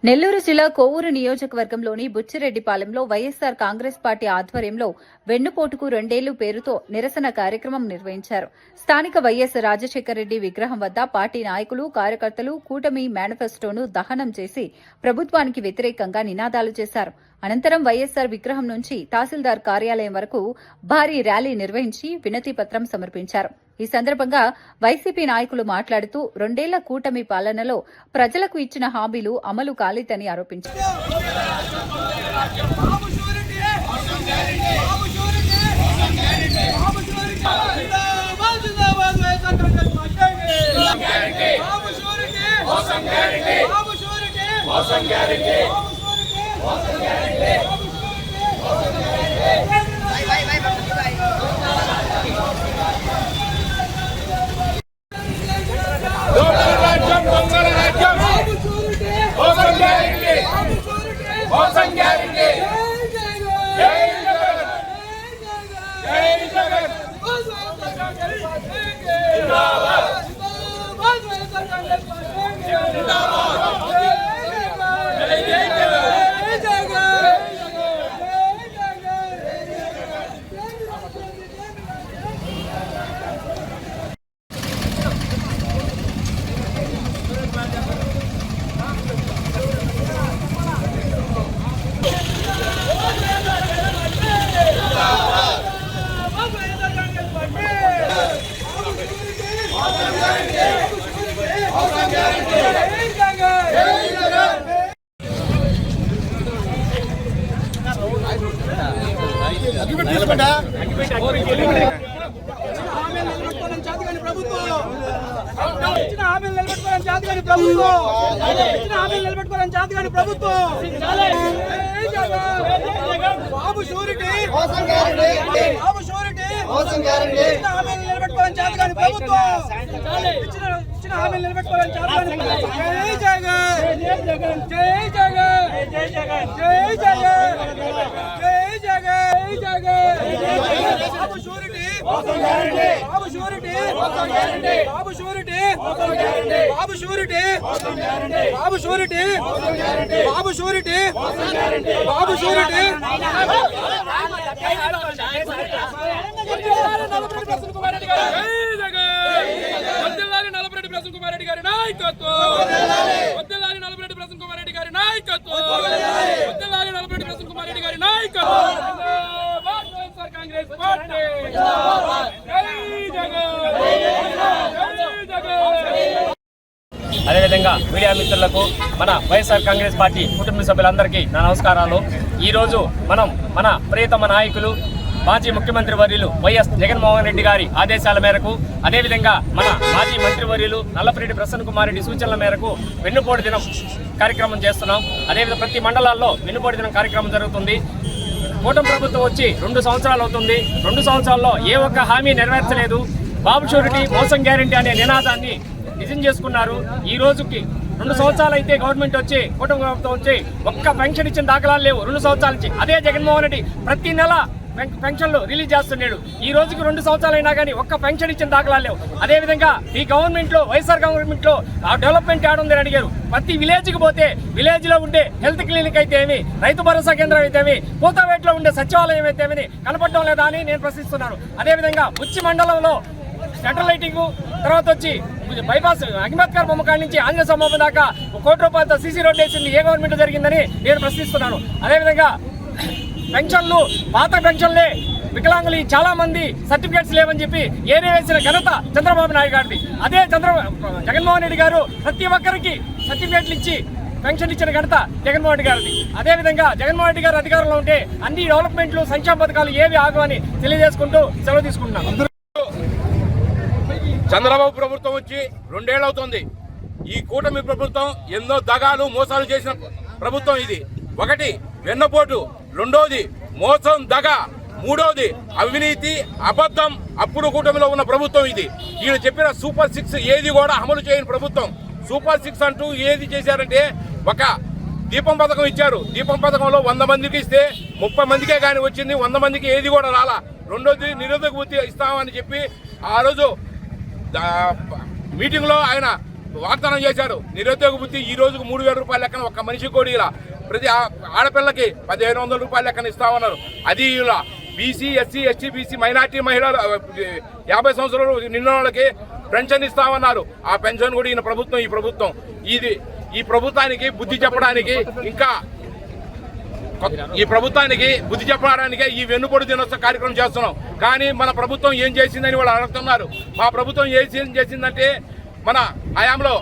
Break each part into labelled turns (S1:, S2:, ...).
S1: నెల్లూరు జిల్లా కోవూరు నియోజకవర్గంలోని బుచ్చిరెడ్డిపాలెంలో వైఎస్సార్ కాంగ్రెస్ పార్టీ ఆధ్వర్యంలో వెన్నుపోటుకు 2 ఏళ్లు పేరుతో నిరసన కార్యక్రమం నిర్వహించారు. స్థానిక వైఎస్ రాజశేఖరరెడ్డి విగ్రహం వద్ద పార్టీ నాయకులు, కార్యకర్తలు కూటమి మేనిఫెస్టోను దహనం చేసి ప్రభుత్వానికి వ్యతిరేకంగా నినాదాలు చేశారు. అనంతరం వైఎస్సార్ విగ్రహం నుంచి తహసీల్దార్ కార్యాలయం వరకు భారీ ర్యాలీ నిర్వహించి వినతి పత్రం సమర్పించారు. ఈ సందర్భంగా వైసీపీ నాయకులు మాట్లాడుతూ 2 ఏళ్ల కూటమి పాలనలో ప్రజలకు ఇచ్చిన హామీలు అమలు కాలేదని ఆరోపించారు.
S2: బాబు షూరిటీ నిలబెట్టుకోవాలని చేతగాని ప్రభుత్వం ఇచ్చిన హామీలు నిలబెట్టుకోవాలని చేతగాని జై జగన్ జై జగన్ జై జగన్ జై జగన్ జై జగన్ జై జగన్ బాబు షూరిటీ బాబు షూరిటీ బాబు షూరిటీ బాబు షూరిటీ బాబు షూరిటీ బాబు షూరిటీ బాబు షూరిటీ
S3: అదేవిధంగా మీడియా మిత్రులకు మన వైఎస్ఆర్ కాంగ్రెస్ పార్టీ కుటుంబ సభ్యులందరికీ నా నమస్కారాలు. ఈరోజు మనం మన ప్రియతమ నాయకులు మాజీ ముఖ్యమంత్రి వర్యులు వైఎస్ జగన్మోహన్ రెడ్డి గారి ఆదేశాల మేరకు, అదేవిధంగా మన మాజీ మంత్రివర్యులు నల్లపరెడ్డి ప్రసన్న కుమార్ రెడ్డి సూచనల మేరకు వెన్నుపోటు దినం కార్యక్రమం చేస్తున్నాం. అదేవిధంగా ప్రతి మండలాల్లో వెన్నుపోటు దినం కార్యక్రమం జరుగుతుంది. కూటమి ప్రభుత్వం వచ్చి 2 సంవత్సరాలు అవుతుంది. 2 సంవత్సరాల్లో ఏ ఒక్క హామీ నెరవేర్చలేదు. బాబు షూరిటీ మోసం గ్యారెంటీ అనే నినాదాన్ని నిజం చేసుకున్నారు. ఈ రోజుకి 2 సంవత్సరాలు అయితే గవర్నమెంట్ వచ్చి కూటమి ప్రభుత్వం వచ్చి ఒక్క పెన్షన్ ఇచ్చిన దాఖలాలు లేవు 2 సంవత్సరాల నుంచి. అదే జగన్మోహన్ రెడ్డి ప్రతి నెల పెన్షన్లు రిలీజ్ చేస్తున్నాడు. ఈ రోజుకి 2 సంవత్సరాలు అయినా కానీ ఒక్క పెన్షన్ ఇచ్చిన దాఖలాలు లేవు. అదేవిధంగా ఈ గవర్నమెంట్లో వైఎస్ఆర్ గవర్నమెంట్లో ఆ డెవలప్మెంట్ ఏడుందని అడిగారు. ప్రతి విలేజ్కి పోతే విలేజ్లో ఉండే హెల్త్ క్లినిక్ అయితే ఏమి, రైతు భరోసా కేంద్రం అయితే ఏమి, పూతవేట్లో ఉండే సచివాలయం అయితే ఏమి కనపడడం లేదా అని నేను ప్రశ్నిస్తున్నాను. అదేవిధంగా ఉచ్చి మండలంలో సెంట్రల్ లైటింగ్, తర్వాత వచ్చి బైపాస్ అంబేద్కర్ బొమ్మ కాడి నుంచి ఆంజనేయ స్వామి దాకా 1 కోటి రూపాయలతో సీసీ రోడ్ వేసింది ఏ గవర్నమెంట్ జరిగిందని నేను ప్రశ్నిస్తున్నాను. అదేవిధంగా పెన్షన్లు పాత పెన్షన్లే వికలాంగులు చాలా మంది సర్టిఫికేట్స్ లేవని చెప్పి ఏరే వేసిన ఘనత చంద్రబాబు నాయుడు గారిది. అదే జగన్మోహన్ రెడ్డి గారు ప్రతి ఒక్కరికి సర్టిఫికేట్లు ఇచ్చి పెన్షన్ ఇచ్చిన ఘనత జగన్మోహన్ రెడ్డి గారిది. అదేవిధంగా జగన్మోహన్ రెడ్డి గారు అధికారంలో ఉంటే అన్ని డెవలప్మెంట్లు సంక్షేమ పథకాలు ఏవి ఆగవని తెలియజేసుకుంటూ సెలవు తీసుకుంటున్నాను.
S4: చంద్రబాబు ప్రభుత్వం వచ్చి 2 ఏళ్ళు అవుతుంది. ఈ కూటమి ప్రభుత్వం ఎన్నో దగాలు మోసాలు చేసిన ప్రభుత్వం ఇది. 1 వెన్నపోటు, 2వది మోసం దగ, 3వది అవినీతి అబద్ధం. అప్పుడు కూటమిలో ఉన్న ప్రభుత్వం ఇది. ఈయన చెప్పిన సూపర్ 6 ఏది కూడా అమలు చేయని ప్రభుత్వం. సూపర్ 6 అంటూ ఏది చేశారంటే ఒక దీపం పథకం ఇచ్చారు. దీపం పథకంలో 100 మందికి ఇస్తే 30 మందికే కానీ వచ్చింది, 100 మందికి ఏది కూడా రాలా. 2వది నిరోధక వృత్తి ఇస్తామని చెప్పి ఆ రోజు మీటింగ్లో ఆయన వాగ్దానం చేశారు. నిరుద్యోగ వృత్తి ఈ రోజుకు 3,000 రూపాయల లెక్కన ఒక్క మనిషి కూడా ఇలా, ప్రతి ఆడపిల్లకి 1,500 రూపాయల లెక్కన ఇస్తామన్నారు. అది ఇలా BC, SC, ST, BC, minority మహిళలు 50 సంవత్సరాలు నిన్న వాళ్ళకి పెన్షన్ ఇస్తామన్నారు. ఆ పెన్షన్ కూడా ఈ ప్రభుత్వం ఈ ప్రభుత్వానికి బుద్ధి చెప్పడానికి ఈ వెన్నుపోటు దినోత్సవ కార్యక్రమం చేస్తున్నాం. కానీ మన ప్రభుత్వం ఏం చేసిందని వాళ్ళు అడుగుతున్నారు. మా ప్రభుత్వం ఏం చేసిందంటే మన హయాంలో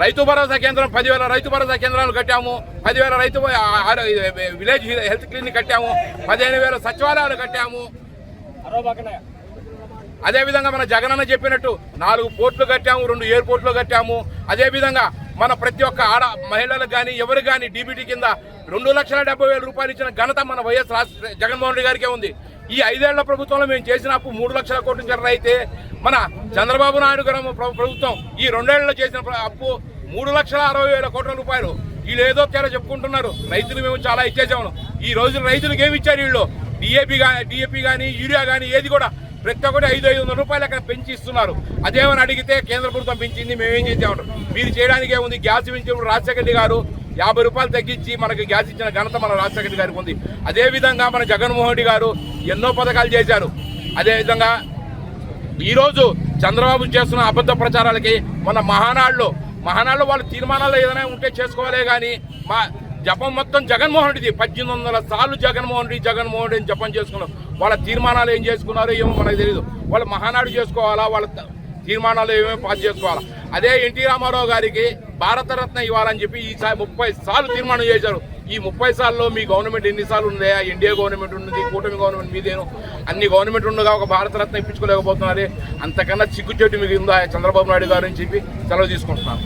S4: రైతు భరోసా కేంద్రం 10,000 రైతు భరోసా కేంద్రాలు కట్టాము, 10,000 విలేజ్ హెల్త్ క్లినిక్ కట్టాము, 15,000 సచివాలయాలు కట్టాము. అదేవిధంగా మన జగనన్న చెప్పినట్టు 4 పోర్టులు కట్టాము, 2 ఎయిర్పోర్ట్లు కట్టాము. అదేవిధంగా మన ప్రతి ఒక్క మహిళలకు కానీ ఎవరు కానీ డీబీటీ కింద 2,70,000 రూపాయలు ఇచ్చిన ఘనత మన వైఎస్ జగన్మోహన్ రెడ్డి గారికే ఉంది. ఈ 5 ఏళ్ల ప్రభుత్వంలో మేము చేసిన అప్పు 3 లక్షల కోట్ల చిల్లర అయితే, మన చంద్రబాబు నాయుడు గారు ప్రభుత్వం ఈ 2 ఏళ్లలో చేసిన అప్పు 3,60,000 కోట్ల రూపాయలు. వీళ్ళు ఏదో తేడా చెప్పుకుంటున్నారు. రైతులు మేము చాలా ఇచ్చేసాము. ఈ రోజు రైతులకు ఏమి ఇచ్చారు వీళ్ళు? డిఏపి కానీ యూరియా కానీ ఏది కూడా ప్రతి ఒక్కటి 500 రూపాయలు అక్కడ పెంచి ఇస్తున్నారు. అదేమని అడిగితే కేంద్ర ప్రభుత్వం పెంచింది, మేమేం చేసామంటారు. మీరు చేయడానికి ఏముంది? గ్యాస్ పెంచినప్పుడు రాజశేఖర రెడ్డి గారు 50 రూపాయలు తగ్గించి మనకి గ్యాస్ ఇచ్చిన ఘనత మన రాజశేఖర రెడ్డి గారికి ఉంది. అదేవిధంగా మన జగన్మోహన్ రెడ్డి గారు ఎన్నో పథకాలు చేశారు. అదేవిధంగా ఈరోజు చంద్రబాబు చేస్తున్న అబద్ధ ప్రచారాలకి మన మహానాడులో వాళ్ళ తీర్మానాలు ఏదైనా ఉంటే చేసుకోవాలే కానీ మా జపం మొత్తం జగన్మోహన్ రెడ్డిది. 1800 సార్లు జగన్మోహన్ రెడ్డి జపం చేసుకున్నారు. వాళ్ళ తీర్మానాలు ఏం చేసుకున్నారో ఏమో మనకు తెలియదు. వాళ్ళ మహానాడు చేసుకోవాలా, వాళ్ళ తీర్మానాలు ఏమేమి పాస్ చేసుకోవాలా. అదే ఎన్టీ రామారావు గారికి భారతరత్న ఇవ్వాలని చెప్పి ఈసారి 30 సార్లు తీర్మానం చేశారు. ఈ 30 సార్లు మీ గవర్నమెంట్ ఎన్నిసార్లు ఉందా? ఎన్డీఏ గవర్నమెంట్ ఉన్నది, కూటమి గవర్నమెంట్ మీదేను, అన్ని గవర్నమెంట్ ఉండగా ఒక భారతరత్న ఇప్పించుకోలేకపోతున్నారు. అంతకన్నా చిగ్గుచెట్టు మీకు ఉందా చంద్రబాబు నాయుడు గారు అని చెప్పి సెలవు తీసుకుంటున్నాను.